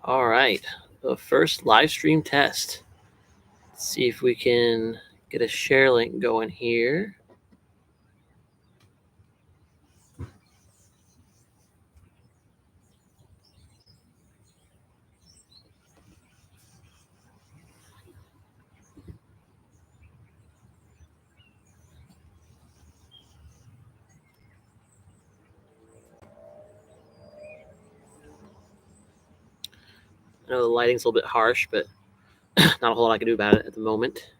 All right, the first live stream test. Let's see if we can get a share link going here. I know the lighting's a little bit harsh, but not a whole lot I can do about it at the moment.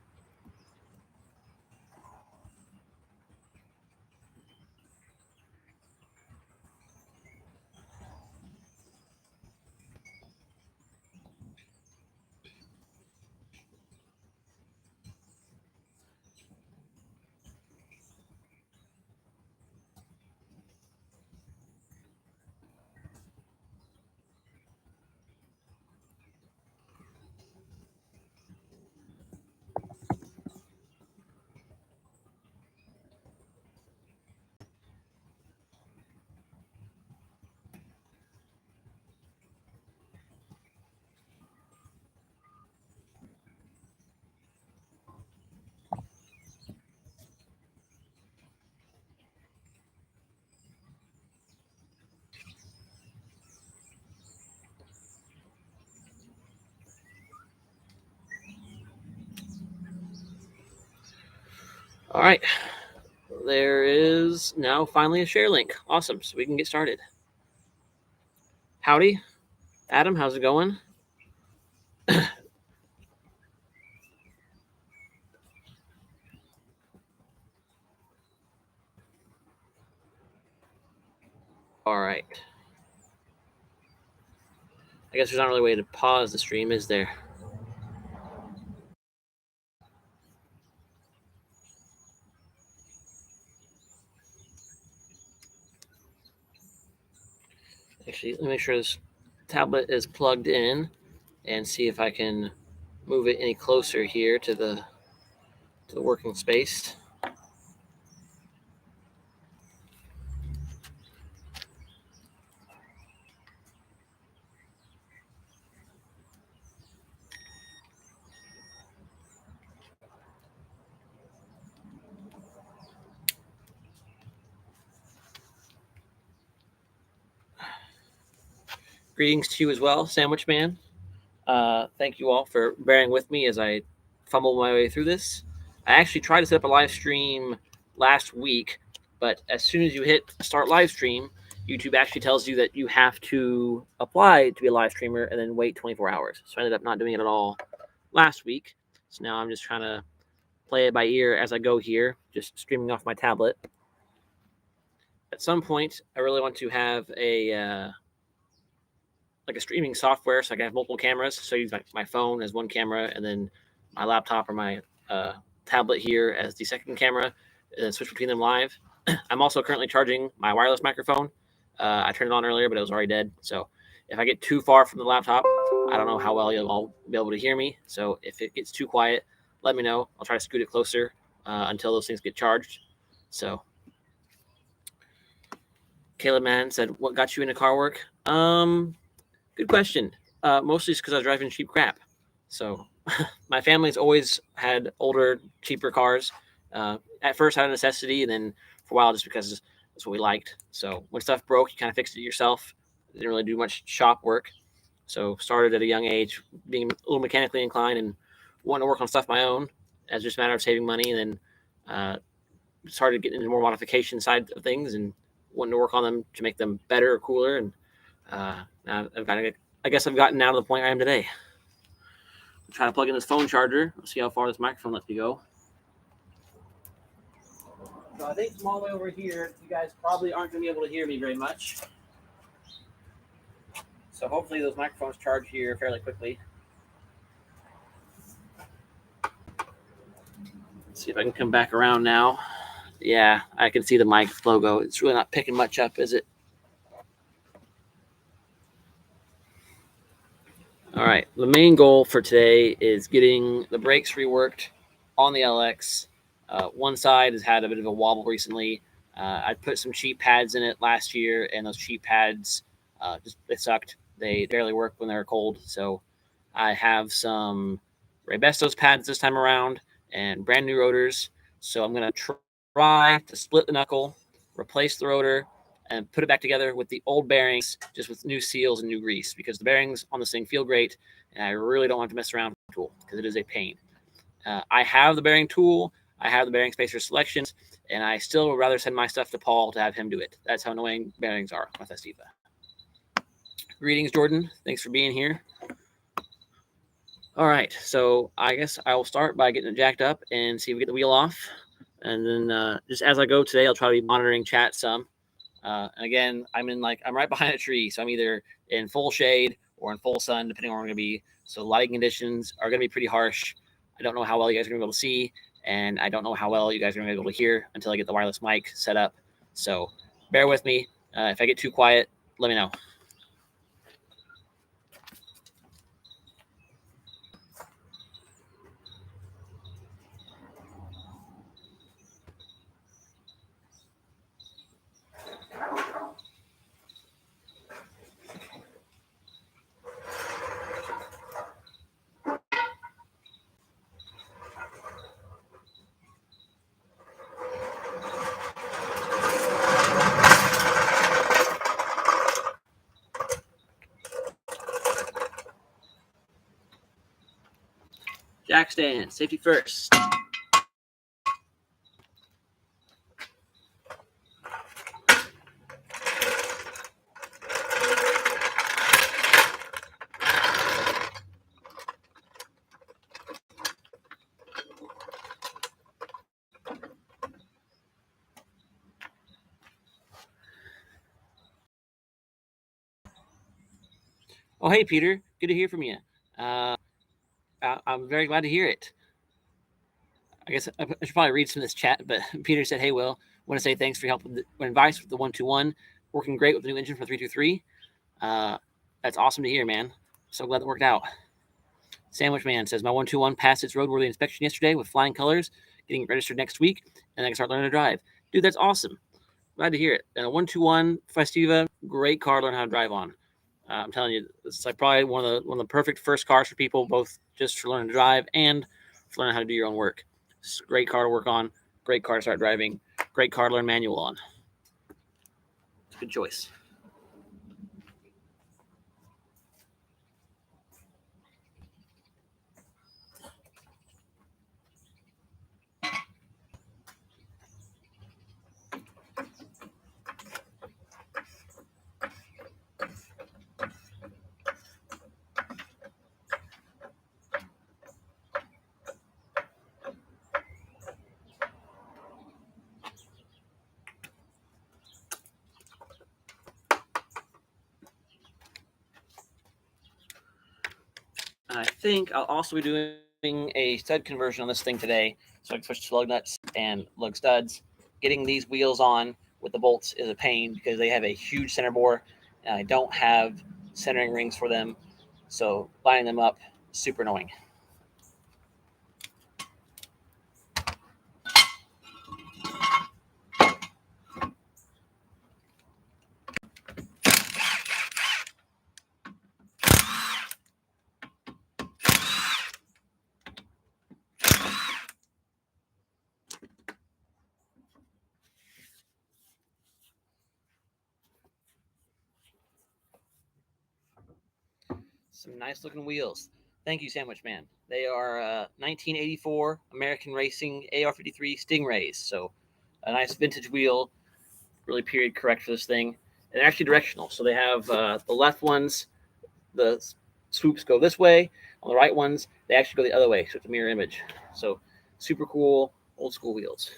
All right, there is now finally a share link. Awesome, so we can get started. Howdy, Adam, how's it going? All right. I guess there's not really a way to pause the stream, is there? Actually, let me make sure this tablet is plugged in and see if I can move it any closer here to the working space. Greetings to you as well, Sandwich Man. Thank you all for bearing with me as I fumble my way through this. I actually tried to set up a live stream last week, but as soon as you hit start live stream, YouTube actually tells you that you have to apply to be a live streamer and then wait 24 hours. So I ended up not doing it at all last week. So now I'm just trying to play it by ear as I go here, just streaming off my tablet. At some point, I really want to have a streaming software so I can have multiple cameras. So I use my phone as one camera and then my laptop or my tablet here as the second camera and then switch between them live. I'm also currently charging my wireless microphone. I turned it on earlier, but it was already dead. So if I get too far from the laptop, I don't know how well you'll all be able to hear me. So if it gets too quiet, let me know. I'll try to scoot it closer until those things get charged. So Caleb Man said, "What got you into car work?" Good question. Mostly just because I was driving cheap crap. So my family's always had older, cheaper cars. At first, out of necessity, and then for a while, just because that's what we liked. So when stuff broke, you kind of fixed it yourself. Didn't really do much shop work. So started at a young age, being a little mechanically inclined and wanting to work on stuff my own as just a matter of saving money. And then started getting into more modification side of things and wanting to work on them to make them better or cooler. And now I guess I've gotten now to the point I am today. I'm trying to plug in this phone charger. Let's see how far this microphone lets me go. So I think from all the way over here, you guys probably aren't going to be able to hear me very much. So hopefully those microphones charge here fairly quickly. Let's see if I can come back around now. Yeah, I can see the mic logo. It's really not picking much up, is it? All right, the main goal for today is getting the brakes reworked on the LX. One side has had a bit of a wobble recently. I put some cheap pads in it last year, and those cheap pads they sucked. They barely work when they're cold. So I have some Raybestos pads this time around and brand new rotors. So I'm going to try to split the knuckle, replace the rotor, and put it back together with the old bearings, just with new seals and new grease, because the bearings on this thing feel great, and I really don't want to mess around with the tool because it is a pain. I have the bearing tool, I have the bearing spacer selections, and I still would rather send my stuff to Paul to have him do it. That's how annoying bearings are with Estiva. Greetings, Jordan. Thanks for being here. All right, so I guess I will start by getting it jacked up and see if we get the wheel off. And then just as I go today, I'll try to be monitoring chat some. Again, I'm right behind a tree, so I'm either in full shade or in full sun, depending on where I'm going to be. So lighting conditions are going to be pretty harsh. I don't know how well you guys are going to be able to see, and I don't know how well you guys are going to be able to hear until I get the wireless mic set up. So bear with me. If I get too quiet, let me know. Jack stand, safety first. Oh, hey, Peter. Good to hear from you. I'm very glad to hear it. I guess I should probably read some of this chat, but Peter said, "Hey, Will, want to say thanks for your help with advice with the 121. Working great with the new engine for 323. That's awesome to hear, man. So glad that worked out." Sandwich Man says, "My 121 passed its roadworthy inspection yesterday with flying colors, getting registered next week, and I can start learning to drive." Dude, that's awesome. Glad to hear it. 121 Festiva, great car to learn how to drive on. I'm telling you, it's like probably one of the perfect first cars for people, both just for learning to drive and for learning how to do your own work. It's a great car to work on, great car to start driving, great car to learn manual on. It's a good choice. I think I'll also be doing a stud conversion on this thing today, so I can switch to lug nuts and lug studs. Getting these wheels on with the bolts is a pain because they have a huge center bore, and I don't have centering rings for them, so lining them up super annoying. Some nice looking wheels. Thank you, Sandwich Man. They are 1984 American Racing AR53 Stingrays. So a nice vintage wheel, really period correct for this thing. And they're actually directional. So they have the left ones, the swoops go this way. On the right ones, they actually go the other way. So it's a mirror image. So super cool, old school wheels.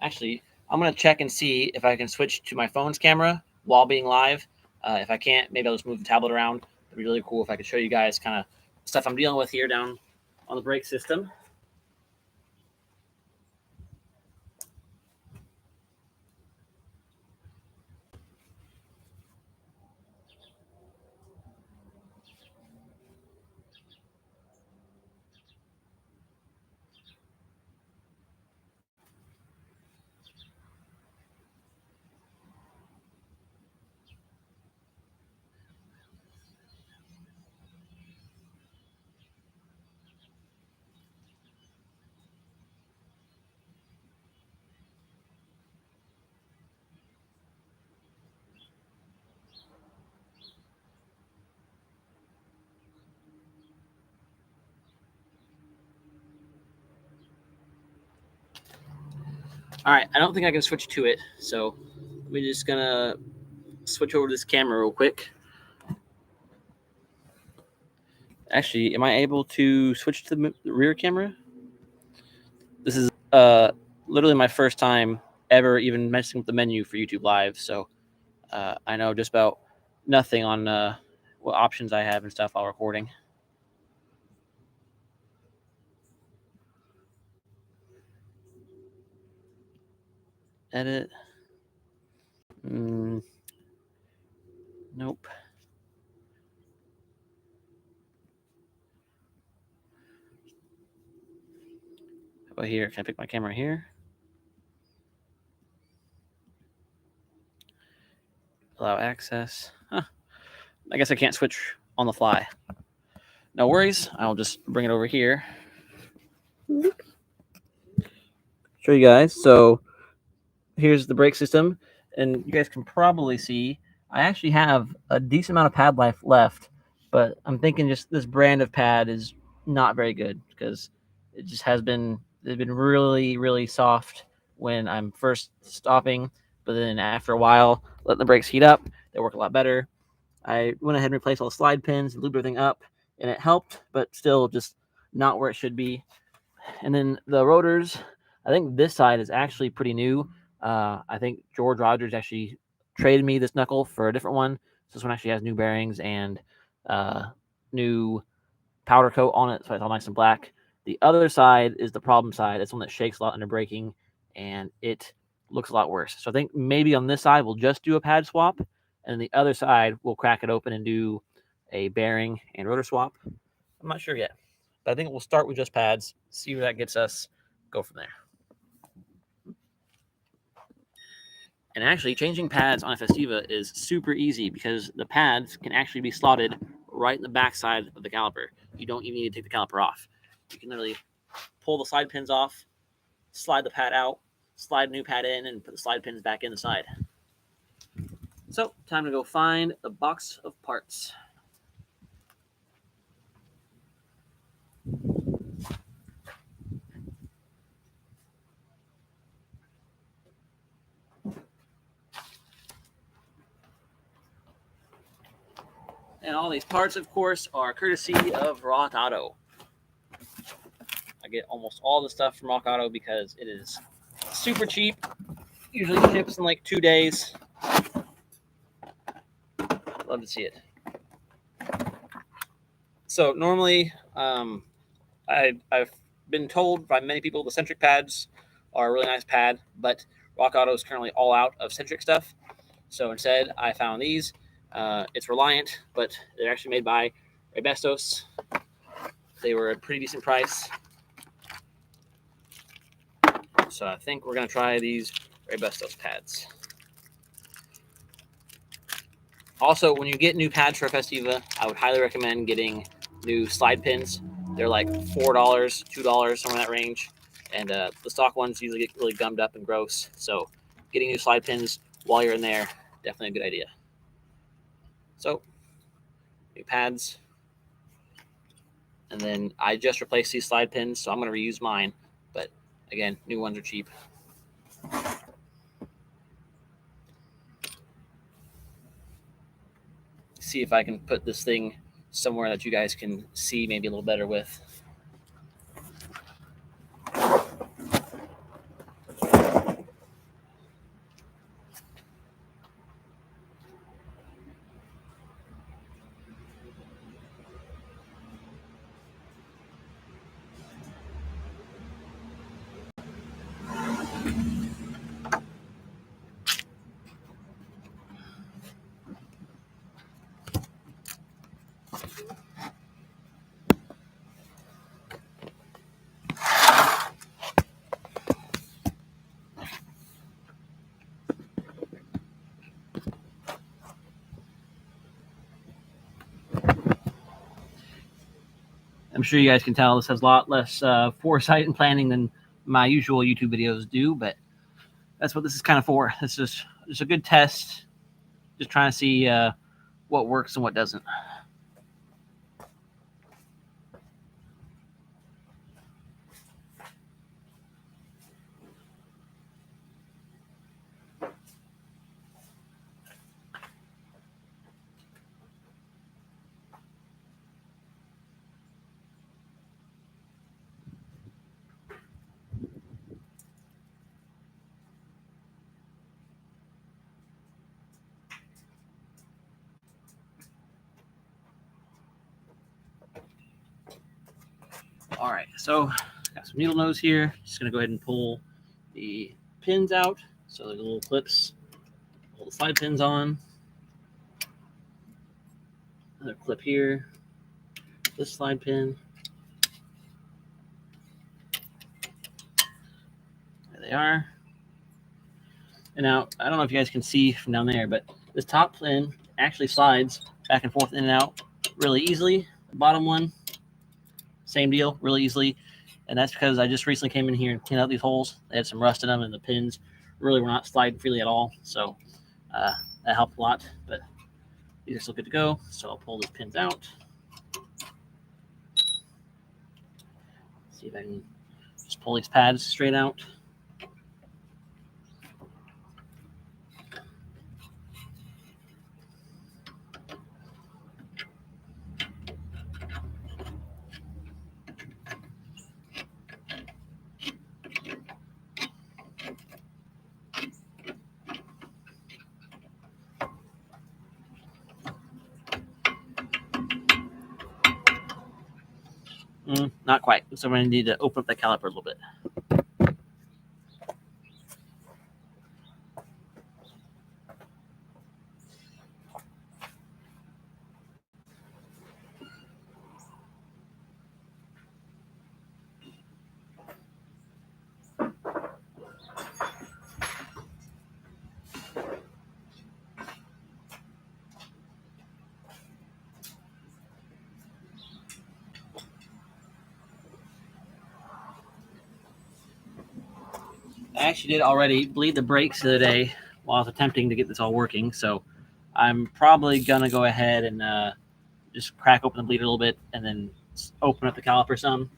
Actually, I'm going to check and see if I can switch to my phone's camera while being live. If I can't, maybe I'll just move the tablet around. It'd be really cool if I could show you guys kind of stuff I'm dealing with here down on the brake system. All right, I don't think I can switch to it, so we're just gonna switch over to this camera real quick. Actually, am I able to switch to the rear camera? This is literally my first time ever even messing with the menu for YouTube Live, so I know just about nothing on what options I have and stuff while recording. Edit. Nope. How about here? Can I pick my camera here? Allow access. Huh. I guess I can't switch on the fly. No worries. I'll just bring it over here. Show you guys. So here's the brake system, and you guys can probably see I actually have a decent amount of pad life left, but I'm thinking just this brand of pad is not very good because it just has been they've been really soft when I'm first stopping, but then after a while letting the brakes heat up, they work a lot better. I went ahead and replaced all the slide pins and lubed everything up, and it helped, but still just not where it should be. And then the rotors, I think this side is actually pretty new. I think George Rogers actually traded me this knuckle for a different one. So this one actually has new bearings and new powder coat on it, so it's all nice and black. The other side is the problem side. It's one that shakes a lot under braking, and it looks a lot worse. So I think maybe on this side we'll just do a pad swap, and the other side we'll crack it open and do a bearing and rotor swap. I'm not sure yet, but I think we'll start with just pads, see where that gets us, go from there. And actually, changing pads on a Festiva is super easy because the pads can actually be slotted right in the back side of the caliper. You don't even need to take the caliper off. You can literally pull the slide pins off, slide the pad out, slide a new pad in, and put the slide pins back in the side. So, time to go find the box of parts. And all these parts, of course, are courtesy of Rock Auto. I get almost all the stuff from Rock Auto because it is super cheap. Usually ships in like 2 days. Love to see it. So normally, I've been told by many people the Centric pads are a really nice pad, but Rock Auto is currently all out of Centric stuff. So instead, I found these. It's Reliant, but they're actually made by Rebestos. They were a pretty decent price. So I think we're going to try these Rebestos pads. Also, when you get new pads for a Festiva, I would highly recommend getting new slide pins. They're like $4, $2, somewhere in that range. And the stock ones usually get really gummed up and gross. So getting new slide pins while you're in there, definitely a good idea. So, new pads. And then I just replaced these slide pins, so I'm going to reuse mine. But again, new ones are cheap. See if I can put this thing somewhere that you guys can see maybe a little better with. I'm sure you guys can tell this has a lot less foresight and planning than my usual YouTube videos do, but that's what this is kind of for. This is just a good test, just trying to see what works and what doesn't. All right, so got some needle nose here. Just gonna go ahead and pull the pins out. So the little clips, pull the slide pins on. Another clip here. This slide pin. There they are. And now, I don't know if you guys can see from down there, but this top pin actually slides back and forth in and out really easily. The bottom one, same deal, really easily. And that's because I just recently came in here and cleaned out these holes. They had some rust in them, and the pins really were not sliding freely at all. So that helped a lot. But these are still good to go. So I'll pull these pins out. See if I can just pull these pads straight out. Not quite. So I'm going to need to open up the caliper a little bit. I actually did already bleed the brakes the other day while I was attempting to get this all working. So I'm probably going to go ahead and just crack open the bleed a little bit and then open up the caliper some.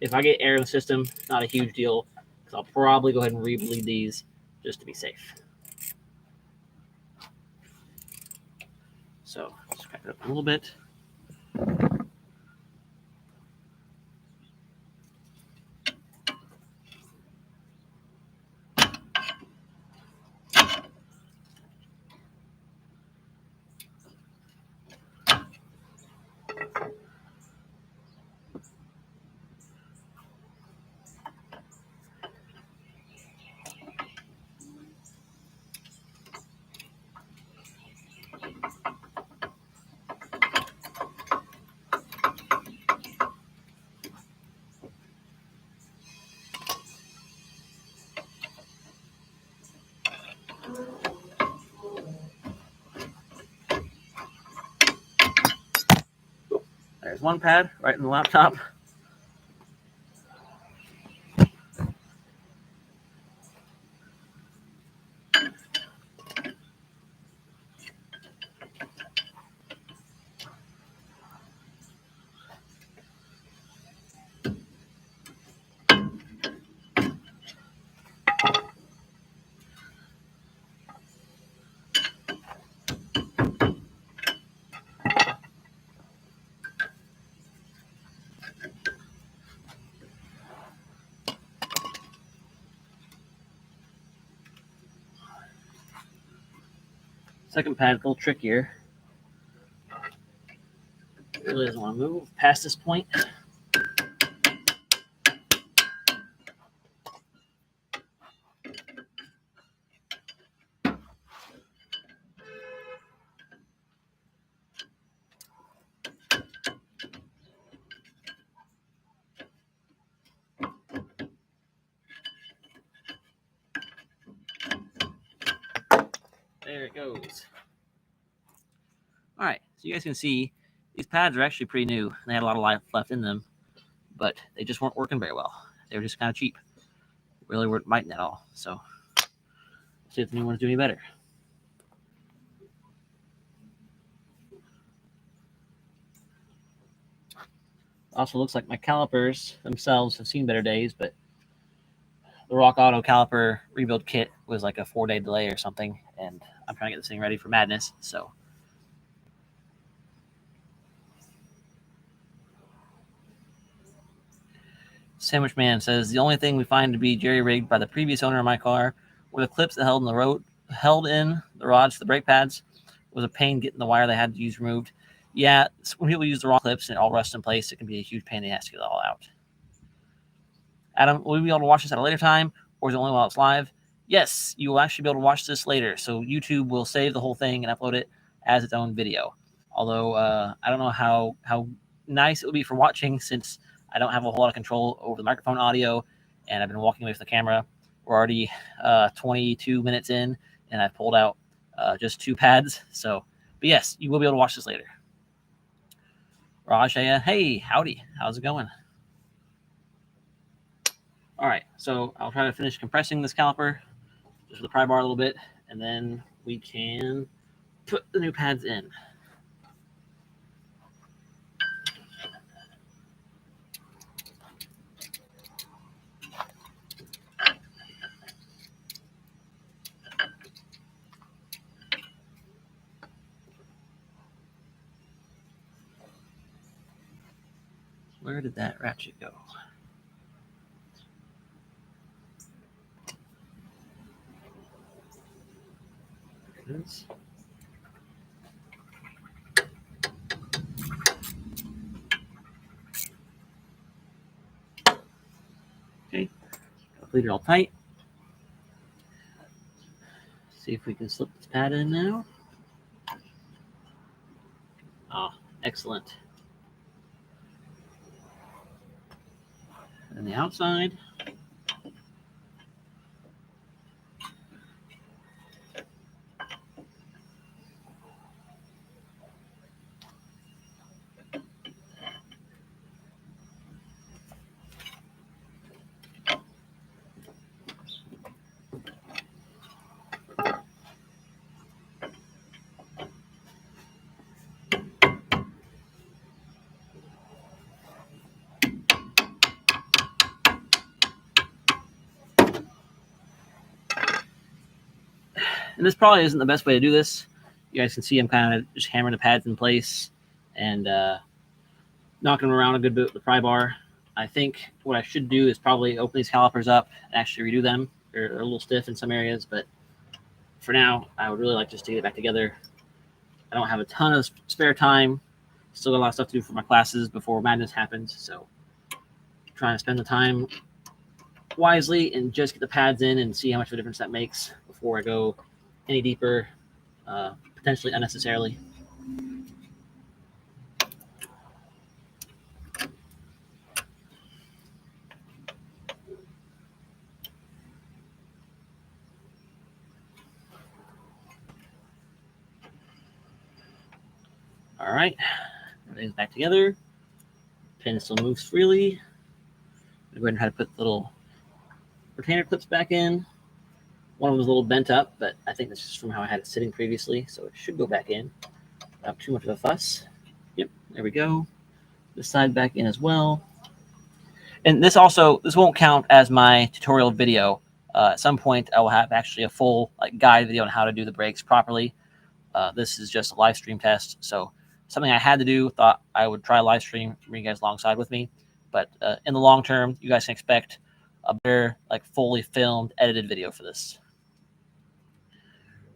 If I get air in the system, not a huge deal, because I'll probably go ahead and re-bleed these just to be safe. So just crack it up a little bit. There's one pad right in the laptop. Second pad, a little trickier. It really doesn't want to move past this point. There it goes. All right, so you guys can see these pads are actually pretty new, and they had a lot of life left in them, but they just weren't working very well. They were just kind of cheap. Really weren't biting at all. So let's see if the new ones do any better. Also looks like my calipers themselves have seen better days, but the Rock Auto caliper rebuild kit was like a 4-day delay or something, and I'm trying to get this thing ready for madness. So Sandwich Man says the only thing we find to be jerry-rigged by the previous owner of my car were the clips that held in the rods to the brake pads. It was a pain getting the wire they had to use removed. yeah, when people use the wrong clips and it all rests in place, it can be a huge pain in the ass to get it all out. Adam, will we be able to watch this at a later time, or is it only while it's live? Yes, you will actually be able to watch this later. So YouTube will save the whole thing and upload it as its own video. Although I don't know how nice it would be for watching, since I don't have a whole lot of control over the microphone audio, and I've been walking away from the camera. We're already 22 minutes in, and I've pulled out just 2 pads. So, but yes, you will be able to watch this later. Raj, hey, howdy. How's it going? All right, so I'll try to finish compressing this caliper just with the pry bar a little bit, and then we can put the new pads in. Where did that ratchet go? There it is. Okay, leave it all tight. See if we can slip this pad in now. Oh, excellent. And the outside. And this probably isn't the best way to do this. You guys can see I'm kind of just hammering the pads in place and knocking them around a good bit with the pry bar. I think what I should do is probably open these calipers up and actually redo them. They're a little stiff in some areas, but for now, I would really like just to get it back together. I don't have a ton of spare time. Still got a lot of stuff to do for my classes before madness happens, so trying to spend the time wisely and just get the pads in and see how much of a difference that makes before I go any deeper, potentially unnecessarily. All right, everything's back together. Pin still moves freely. I'm going to go ahead and try to put the little retainer clips back in. One of them was a little bent up, but I think that's just from how I had it sitting previously, so it should go back in without too much of a fuss. Yep, there we go. This side back in as well. And this won't count as my tutorial video. At some point, I will have actually a full guide video on how to do the brakes properly. This is just a live stream test, so something I had to do. Thought I would try a live stream, bring you guys alongside with me. But in the long term, you guys can expect a better, fully filmed, edited video for this.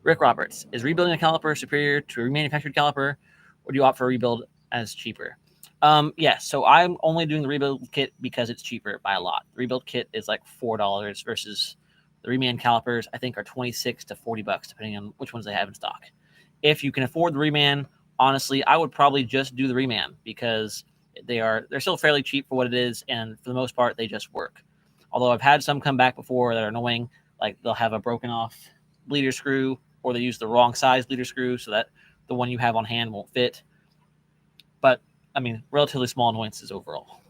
Rick Roberts, is rebuilding a caliper superior to a remanufactured caliper, or do you opt for a rebuild as cheaper? Yeah, so I'm only doing the rebuild kit because it's cheaper by a lot. The rebuild kit is like $4 versus the reman calipers, I think, are $26 to $40, depending on which ones they have in stock. If you can afford the reman, honestly, I would probably just do the reman because they're still fairly cheap for what it is, and for the most part, they just work. Although I've had some come back before that are annoying, like they'll have a broken off bleeder screw, or they use the wrong size bleeder screw so that the one you have on hand won't fit. But I mean, relatively small annoyances overall.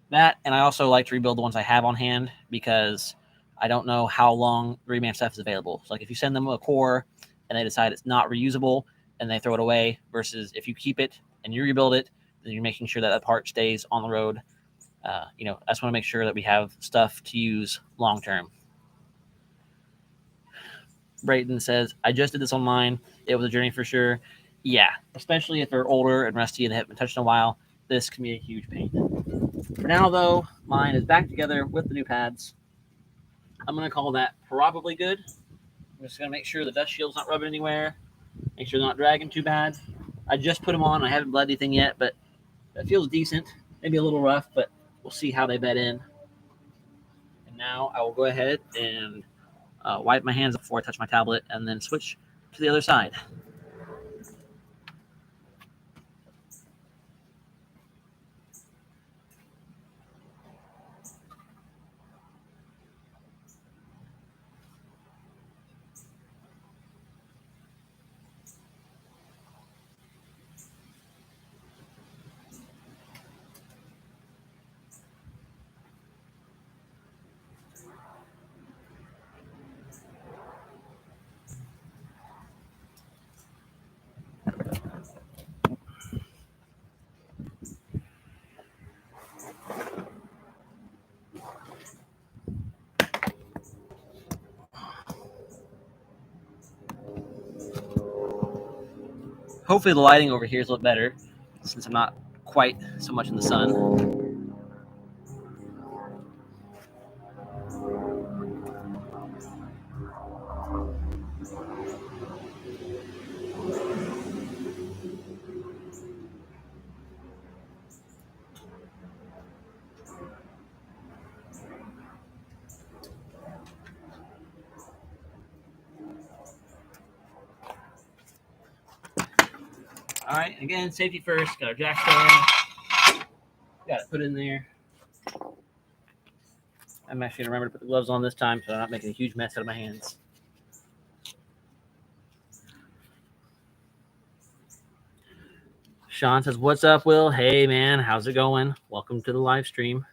That, and I also like to rebuild the ones I have on hand because I don't know how long the reman stuff is available. So if you send them a core and they decide it's not reusable and they throw it away, versus if you keep it and you rebuild it, then you're making sure that that part stays on the road. I just want to make sure that we have stuff to use long term. Brayton says, I just did this online. It was a journey for sure. Yeah, especially if they're older and rusty and they haven't been touched in a while, this can be a huge pain. For now, though, mine is back together with the new pads. I'm going to call that probably good. I'm just going to make sure the dust shield's not rubbing anywhere. Make sure they're not dragging too bad. I just put them on. I haven't bled anything yet, but that feels decent. Maybe a little rough, but we'll see how they bed in. And now I will go ahead and wipe my hands before I touch my tablet and then switch to the other side. Hopefully the lighting over here is a little better since I'm not quite so much in the sun. All right, again, safety first. Got our jack stand. Got it put in there. I'm actually going to remember to put the gloves on this time so I'm not making a huge mess out of my hands. Sean says, "What's up, Will? Hey, man, how's it going? Welcome to the live stream.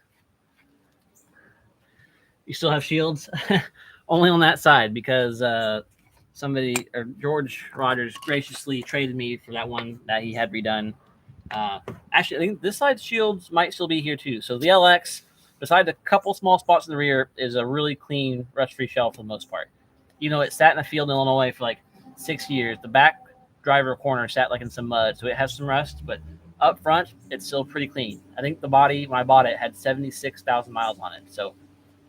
You still have shields?" Only on that side because somebody or George Rotors graciously traded me for that one that he had redone. Actually, I think this side's shields might still be here too. So the LX, besides a couple small spots in the rear, is a really clean, rust-free shell for the most part. You know, it sat in a field in Illinois for like 6 years. The back driver corner sat like in some mud, so it has some rust, but up front, it's still pretty clean. I think the body, when I bought it, had 76,000 miles on it, so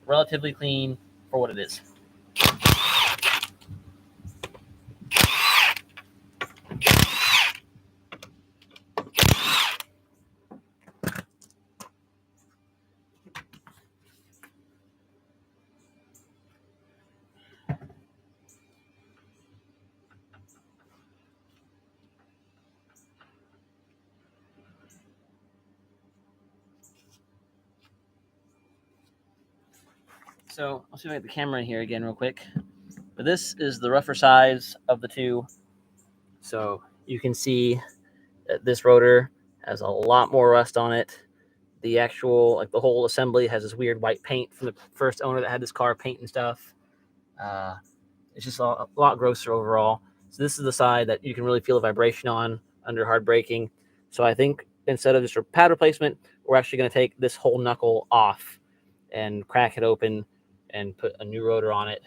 relatively clean for what it is. So I'll see if I get the camera in here again real quick. But this is the rougher size of the two. So you can see that this rotor has a lot more rust on it. The actual, like the whole assembly has this weird white paint from the first owner that had this car paint and stuff. It's just a lot grosser overall. So this is the side that you can really feel the vibration on under hard braking. So I think instead of just a pad replacement, we're actually going to take this whole knuckle off and crack it open and put a new rotor on it.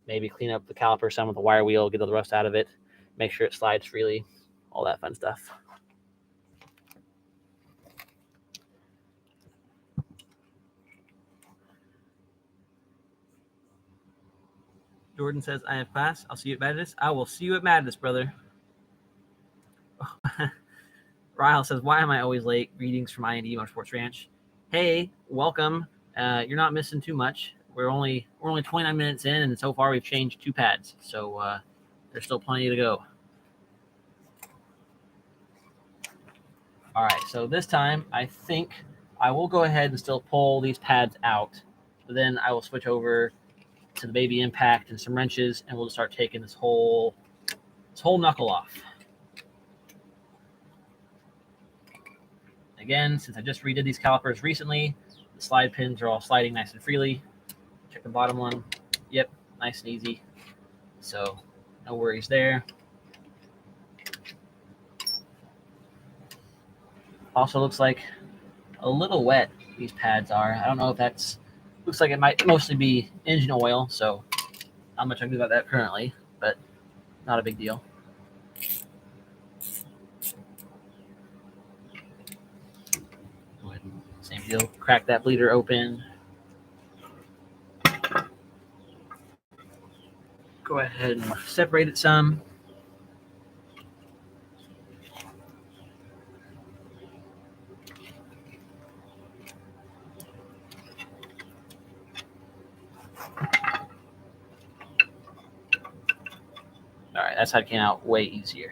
Maybe clean up the caliper some with the wire wheel, get all the rust out of it, make sure it slides freely, all that fun stuff. Jordan says, "I have class. I'll see you at Madness." I will see you at Madness, brother. Ryle says, "Why am I always late? Greetings from IND Motorsports Ranch." Hey, welcome. You're not missing too much. We're only 29 minutes in, and so far we've changed 2 pads. So there's still plenty to go. All right, so this time I think I will go ahead and still pull these pads out, but then I will switch over to the baby impact and some wrenches, and we'll just start taking this whole knuckle off. Again, since I just redid these calipers recently, the slide pins are all sliding nice and freely. Check the bottom one. Yep, nice and easy. So no worries there. Also looks like a little wet, these pads are. I don't know if that's, looks like it might mostly be engine oil, so not much I can do about that currently, but not a big deal. Go ahead and same deal, crack that bleeder open. Go ahead and separate it some. All right, that side came out way easier.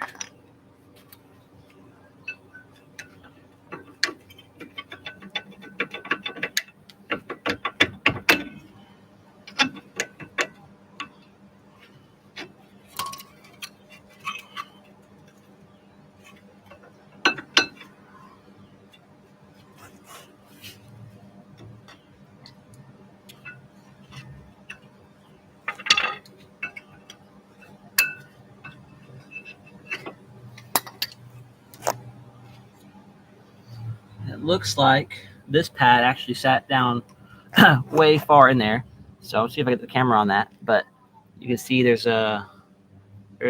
It looks like this pad actually sat down way far in there. So I'll see if I get the camera on that. But you can see there's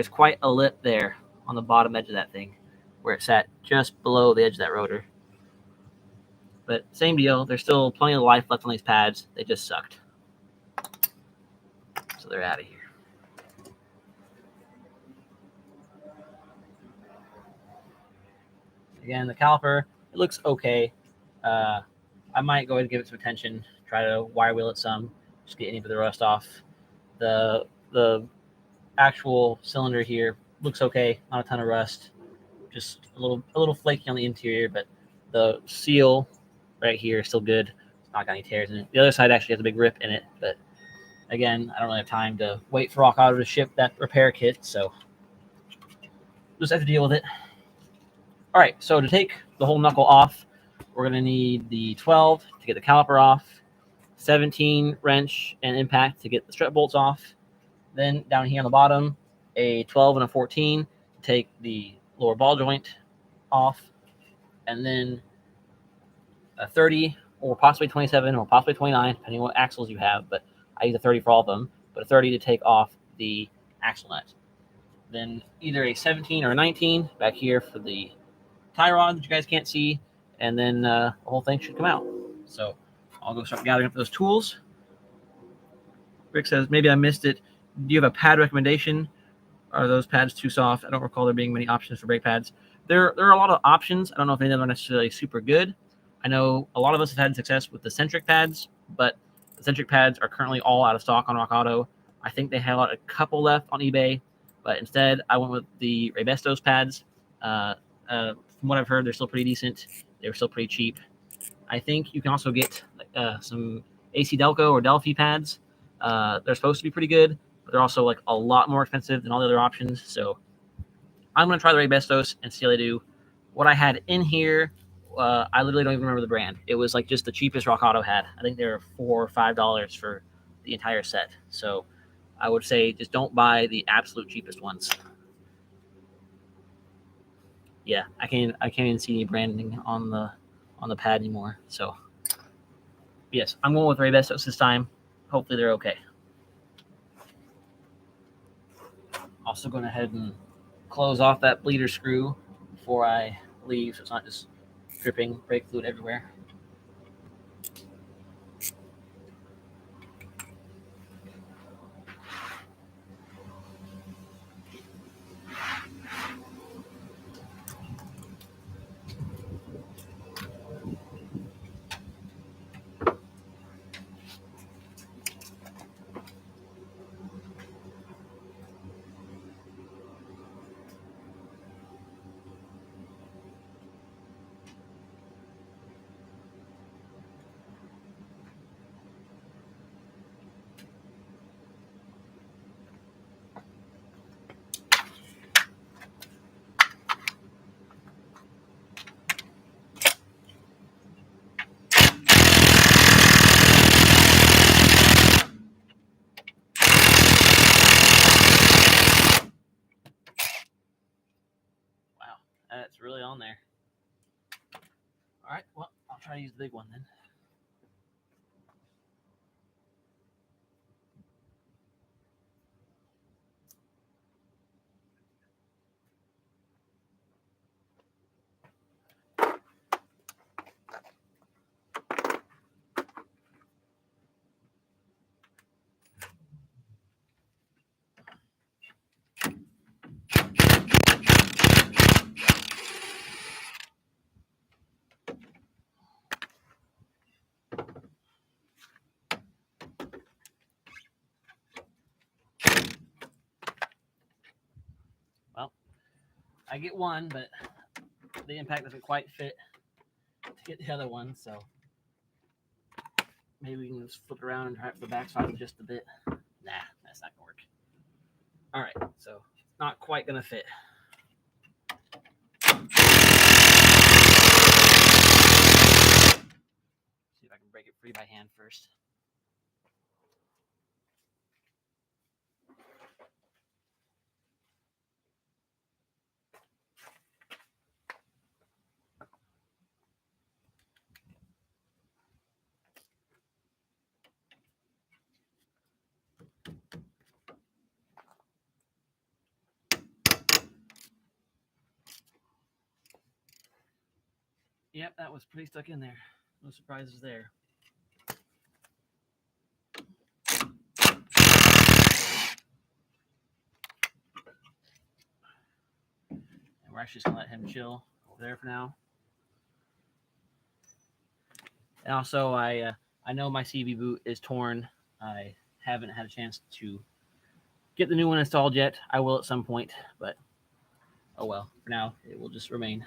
quite a lip there on the bottom edge of that thing where it sat just below the edge of that rotor. But same deal. There's still plenty of life left on these pads. They just sucked. So they're out of here. Again, the caliper, it looks okay. I might go ahead and give it some attention, try to wire wheel it some, just get any of the rust off. The actual cylinder here looks okay, not a ton of rust, just a little flaky on the interior, but the seal right here is still good. It's not got any tears in it. The other side actually has a big rip in it, but again, I don't really have time to wait for Rock Auto to ship that repair kit, so just have to deal with it. All right, so to take the whole knuckle off, we're going to need the 12 to get the caliper off, 17 wrench and impact to get the strut bolts off. Then down here on the bottom, a 12 and a 14 to take the lower ball joint off, and then a 30 or possibly 27 or possibly 29, depending on what axles you have, but I use a 30 for all of them, but a 30 to take off the axle nut. Then either a 17 or a 19 back here for the tie rod that you guys can't see, and then the whole thing should come out. So I'll go start gathering up those tools. Rick says, maybe I missed it. Do you have a pad recommendation? Are those pads too soft? I don't recall there being many options for brake pads. There are a lot of options. I don't know if any of them are necessarily super good. I know a lot of us have had success with the centric pads, but the centric pads are currently all out of stock on Rock Auto. I think they have a couple left on eBay, but instead I went with the Raybestos pads. From what I've heard, they're still pretty decent. They were still pretty cheap. I think you can also get some AC Delco or Delphi pads. They're supposed to be pretty good, but they're also like a lot more expensive than all the other options. So I'm going to try the Raybestos and see how they do. What I had in here, I literally don't even remember the brand. It was like just the cheapest Rock Auto had. I think they were $4 or $5 for the entire set. So I would say just don't buy the absolute cheapest ones. Yeah, I can't even see any branding on the pad anymore. So yes, I'm going with Raybestos this time. Hopefully they're okay. Also going ahead and close off that bleeder screw before I leave, so it's not just dripping brake fluid everywhere. Wow, that's really on there. All right, well, I'll try to use the big one then. I get one, but the impact doesn't quite fit to get the other one, so maybe we can just flip it around and try it for the backside just a bit. Nah, that's not gonna work. All right, so not quite gonna fit. See if I can break it free by hand first. Yep, that was pretty stuck in there. No surprises there. And we're actually just gonna let him chill over there for now. And also, I know my CV boot is torn. I haven't had a chance to get the new one installed yet. I will at some point, but oh well. For now, it will just remain.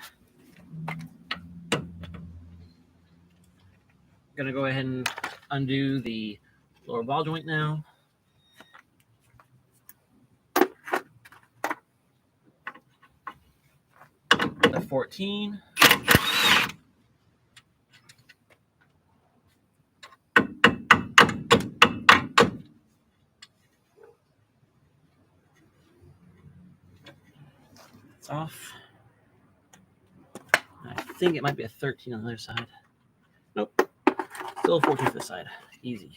Gonna go ahead and undo the lower ball joint now. The 14. It's off. I think it might be a 13 on the other side. Nope. Still a 14 for this side. Easy.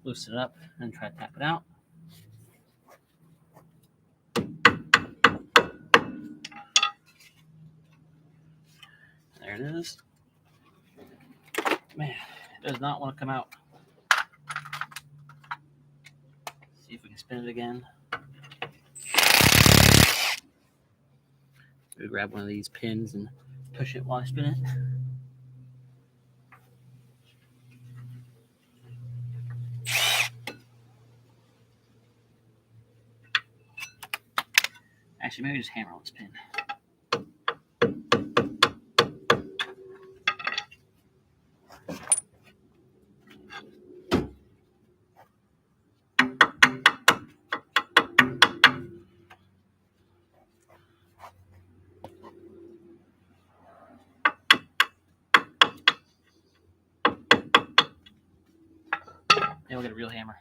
Loosen it up and try to tap it out. There it is. Man, it does not want to come out. See if we can spin it again. Maybe grab one of these pins and push it while I spin it. Actually, maybe just hammer on this pin. Then we'll get a real hammer.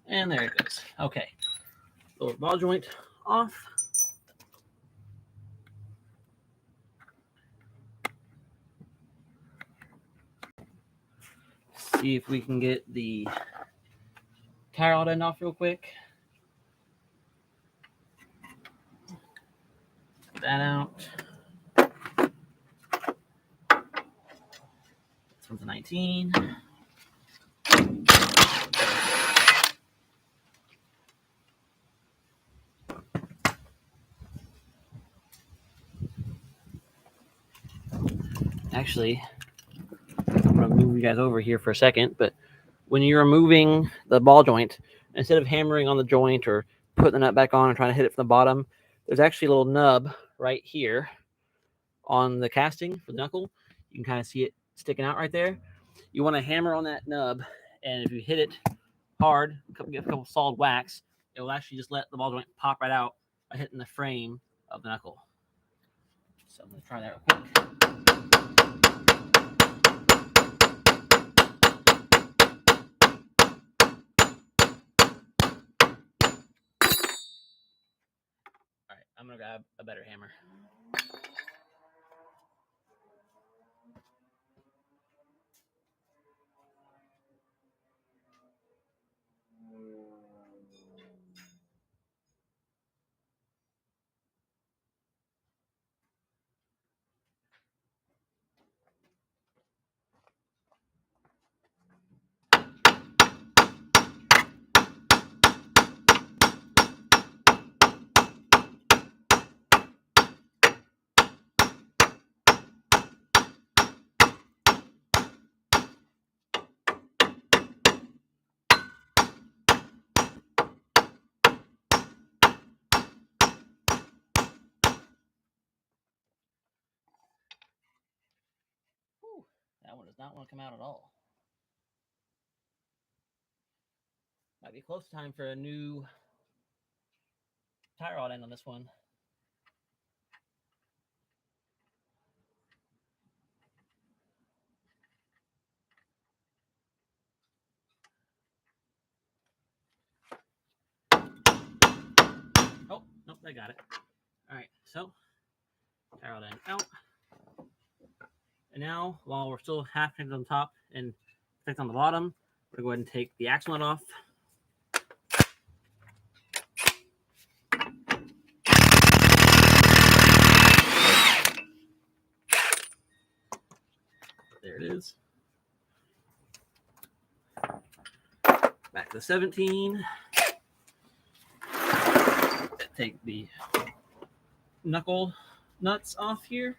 And there it goes. Okay. Lower ball joint off. See if we can get the tire rod end off real quick. Get that out. This one's a 19. Actually, I'm going to move you guys over here for a second, but when you're removing the ball joint, instead of hammering on the joint or putting the nut back on and trying to hit it from the bottom, there's actually a little nub right here on the casting for the knuckle. You can kind of see it sticking out right there. You want to hammer on that nub, and if you hit it hard, get a couple solid whacks, it will actually just let the ball joint pop right out by hitting the frame of the knuckle. So I'm going to try that real quick. All right, I'm going to grab a better hammer. does not want to come out at all. Might be close time for a new tie rod end on this one. Oh, nope, I got it. All right, so tie rod end out. And now, while we're still half connected on top and connected on the bottom, we're going to go ahead and take the axle nut off. There it is. Back to the 17. Take the knuckle nuts off here.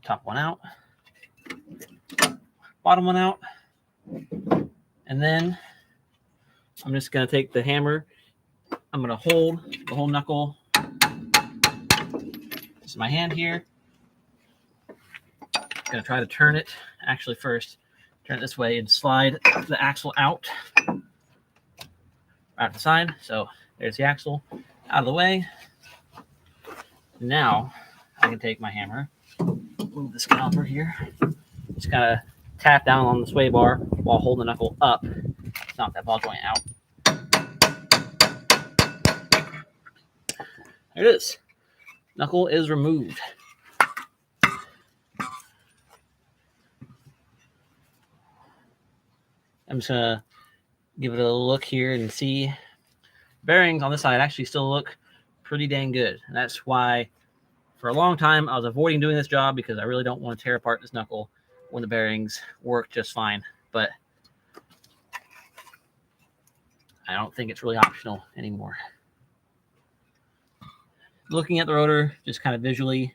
Top one out, bottom one out, and then I'm just going to take the hammer. I'm going to hold the whole knuckle. This is my hand here. I'm going to try to turn it, actually first, turn it this way and slide the axle out the side. So there's the axle out of the way. Now I can take my hammer, move this caliper here, just kind of tap down on the sway bar while holding the knuckle up. Knock that ball joint out. There it is. Knuckle is removed. I'm just going to give it a look here and see. Bearings on this side actually still look pretty dang good. And that's why for a long time I was avoiding doing this job, because I really don't want to tear apart this knuckle when the bearings work just fine. But I don't think it's really optional anymore. Looking at the rotor, just kind of visually,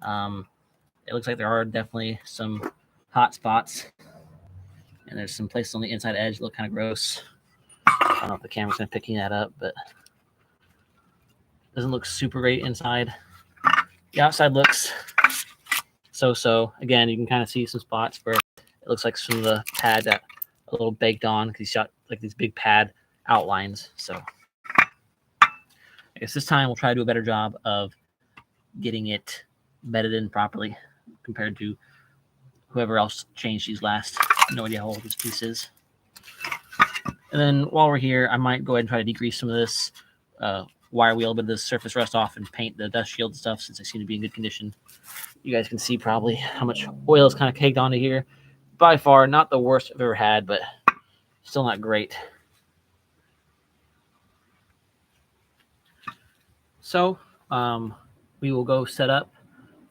it looks like there are definitely some hot spots. And there's some places on the inside edge that look kind of gross. I don't know if the camera's going to picking that up, but it doesn't look super great inside. The outside looks so-so. Again, you can kind of see some spots where it looks like some of the pad got a little baked on, because he's got like these big pad outlines. So I guess this time we'll try to do a better job of getting it bedded in properly compared to whoever else changed these last. No idea how old this piece is. And then while we're here, I might go ahead and try to decrease some of this wire wheel, but the surface rust off, and paint the dust shield and stuff, since they seem to be in good condition. You guys can see probably how much oil is kind of caked onto here. By far, not the worst I've ever had, but still not great. So we will go set up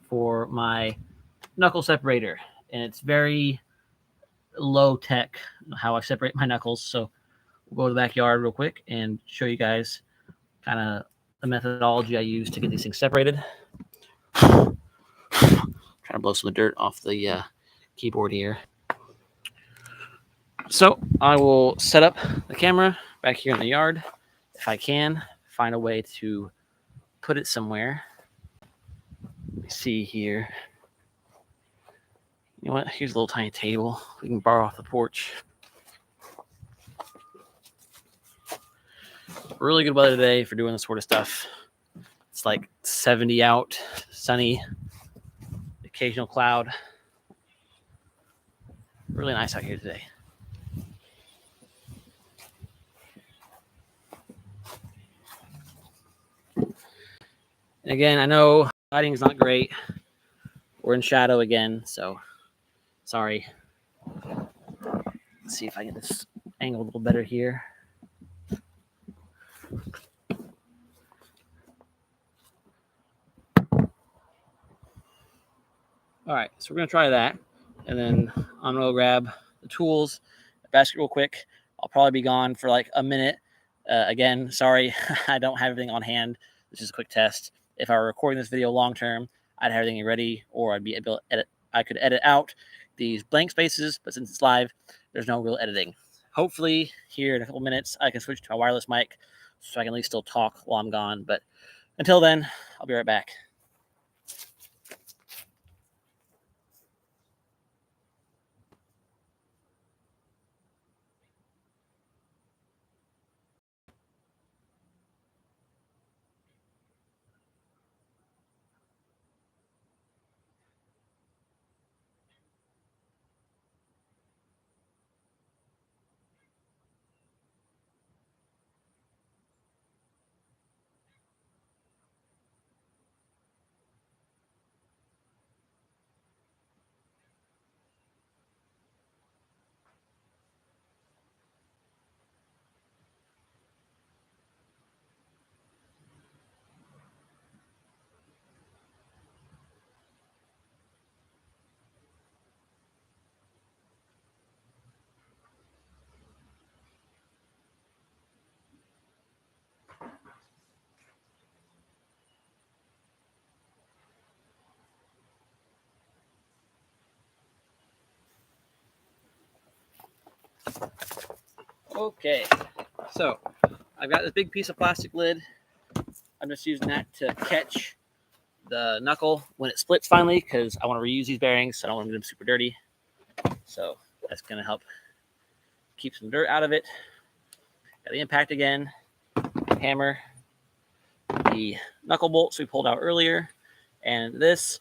for my knuckle separator. And it's very low tech how I separate my knuckles. So we'll go to the backyard real quick and show you guys kind of the methodology I use to get these things separated. Trying to blow some of the dirt off the keyboard here. So I will set up the camera back here in the yard. If I can find a way to put it somewhere. Let me see here. You know what? Here's a little tiny table we can borrow off the porch. Really good weather today for doing this sort of stuff. It's like 70 out, sunny, occasional cloud. Really nice out here today. And again, I know lighting is not great. We're in shadow again, so sorry. Let's see if I get this angle a little better here. All right, so we're going to try that. And then I'm going to grab the tools, the basket real quick. I'll probably be gone for like a minute Again, sorry, I don't have everything on hand. This is a quick test. If I were recording this video long term, I'd have everything ready, or I'd be able to edit. I could edit out these blank spaces, but since it's live, there's no real editing. Hopefully, here in a couple minutes, I can switch to a wireless mic so I can at least still talk while I'm gone. But until then, I'll be right back. Okay, so I've got this big piece of plastic lid. I'm just using that to catch the knuckle when it splits finally, because I want to reuse these bearings. So I don't want to get them super dirty. So that's going to help keep some dirt out of it. Got the impact again, hammer, the knuckle bolts we pulled out earlier, and this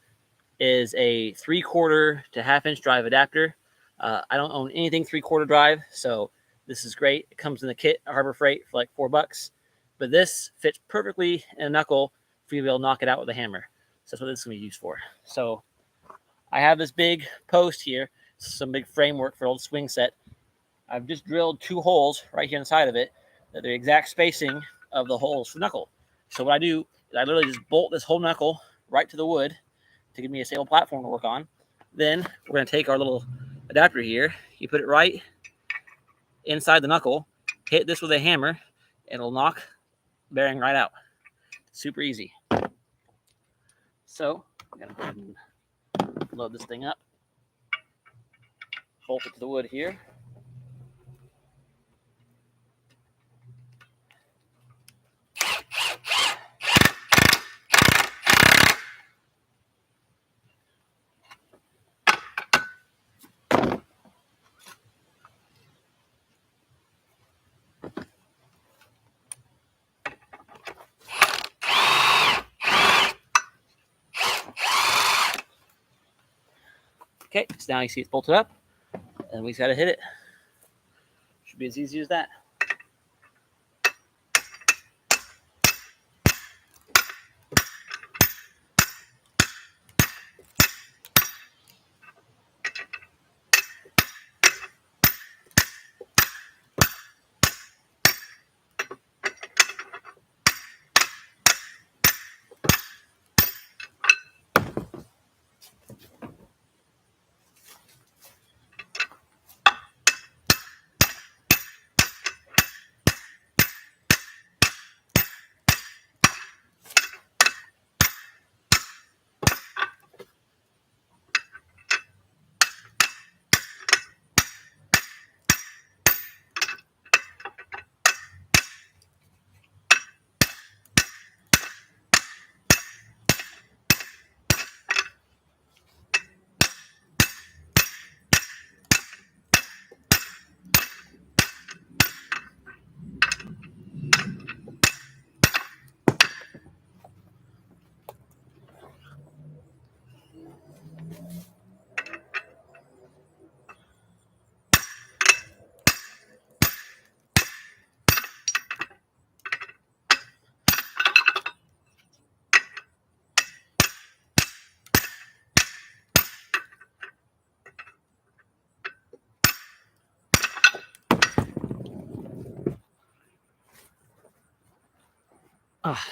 is a 3/4 to 1/2 inch drive adapter. I don't own anything 3/4 drive, so this is great. It comes in the kit at Harbor Freight for like $4, but this fits perfectly in a knuckle for you to be able to knock it out with a hammer. So that's what this is going to be used for. So I have this big post here, some big framework for old swing set. I've just drilled 2 holes right here inside of it that are the exact spacing of the holes for the knuckle. So what I do is I literally just bolt this whole knuckle right to the wood to give me a stable platform to work on. Then we're going to take our little adapter here. You put it right inside the knuckle, hit this with a hammer, and it'll knock the bearing right out. Super easy. So I'm going to go ahead and load this thing up. Bolt it to the wood here. Okay, so now you see it's bolted up, and we just got to hit it. Should be as easy as that.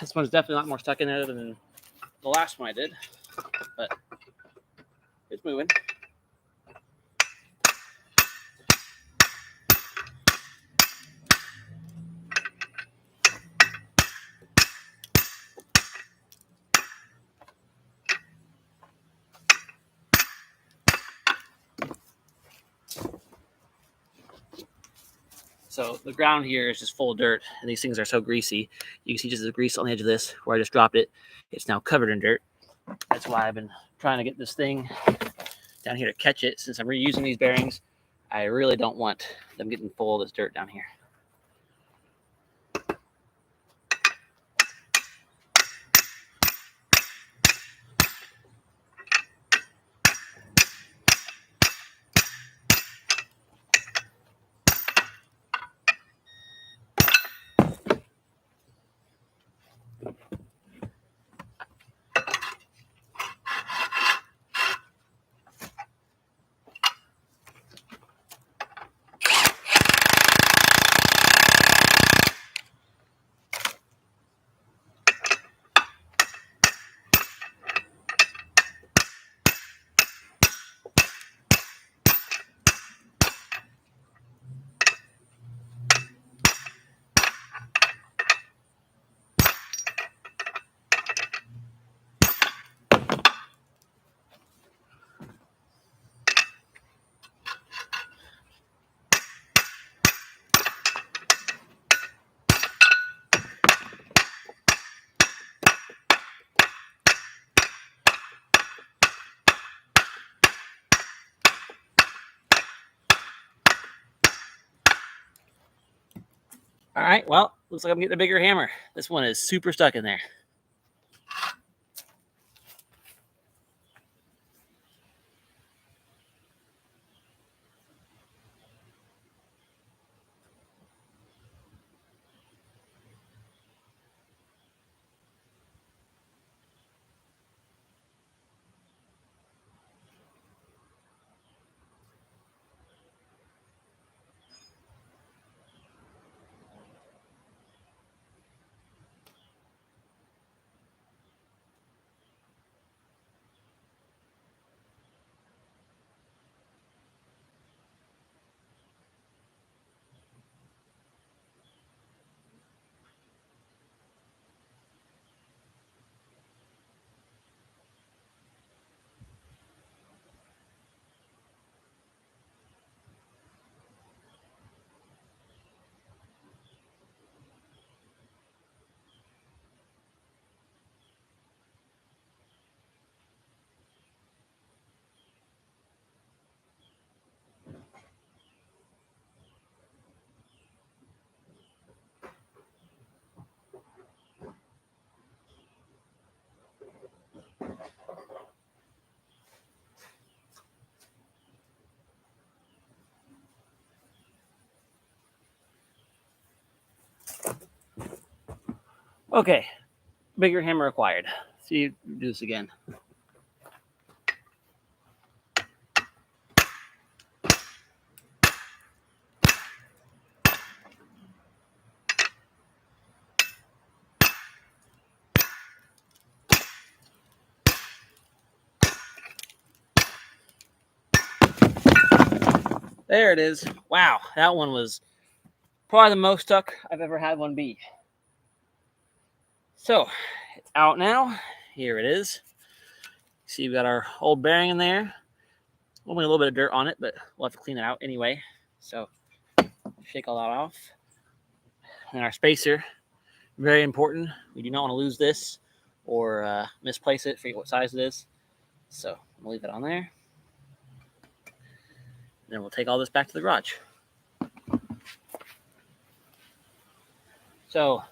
This one's definitely a lot more stuck in there than the last one I did, but it's moving. So the ground here is just full of dirt, and these things are so greasy. You can see just the grease on the edge of this where I just dropped it. It's now covered in dirt. That's why I've been trying to get this thing down here to catch it. Since I'm reusing these bearings, I really don't want them getting full of this dirt down here. All right, well, looks like I'm getting a bigger hammer. This one is super stuck in there. Okay, bigger hammer required. See you do this again. There it is. Wow, that one was probably the most stuck I've ever had one be. So it's out now. Here it is. See, we've got our old bearing in there. Only a little bit of dirt on it, but we'll have to clean it out anyway. So shake all that off. And our spacer, very important. We do not want to lose this or misplace it, forget what size it is. So we'll leave it on there. Then we'll take all this back to the garage. So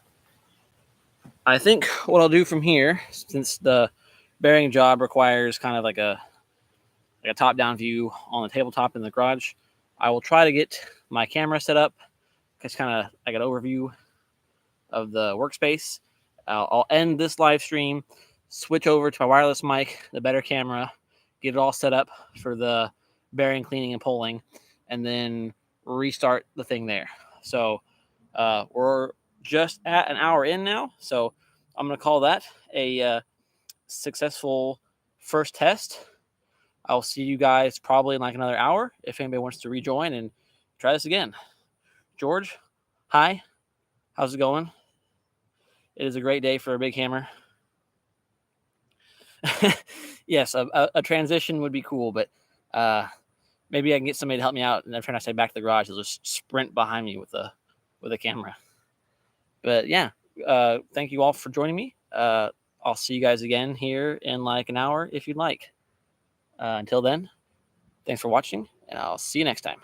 I think what I'll do from here, since the bearing job requires kind of like a top-down view on the tabletop in the garage, I will try to get my camera set up. It's kind of like an overview of the workspace. I'll end this live stream, switch over to my wireless mic, the better camera, get it all set up for the bearing cleaning and pulling, and then restart the thing there. So we're just at an hour in now, so I'm going to call that a successful first test. I'll see you guys probably in like another hour if anybody wants to rejoin and try this again. George, hi. How's it going? It is a great day for a big hammer. Yes, a transition would be cool, but maybe I can get somebody to help me out, and I'm trying to stay back to the garage. They'll just sprint behind me with a camera. But yeah, thank you all for joining me. I'll see you guys again here in like an hour if you'd like. Until then, thanks for watching, and I'll see you next time.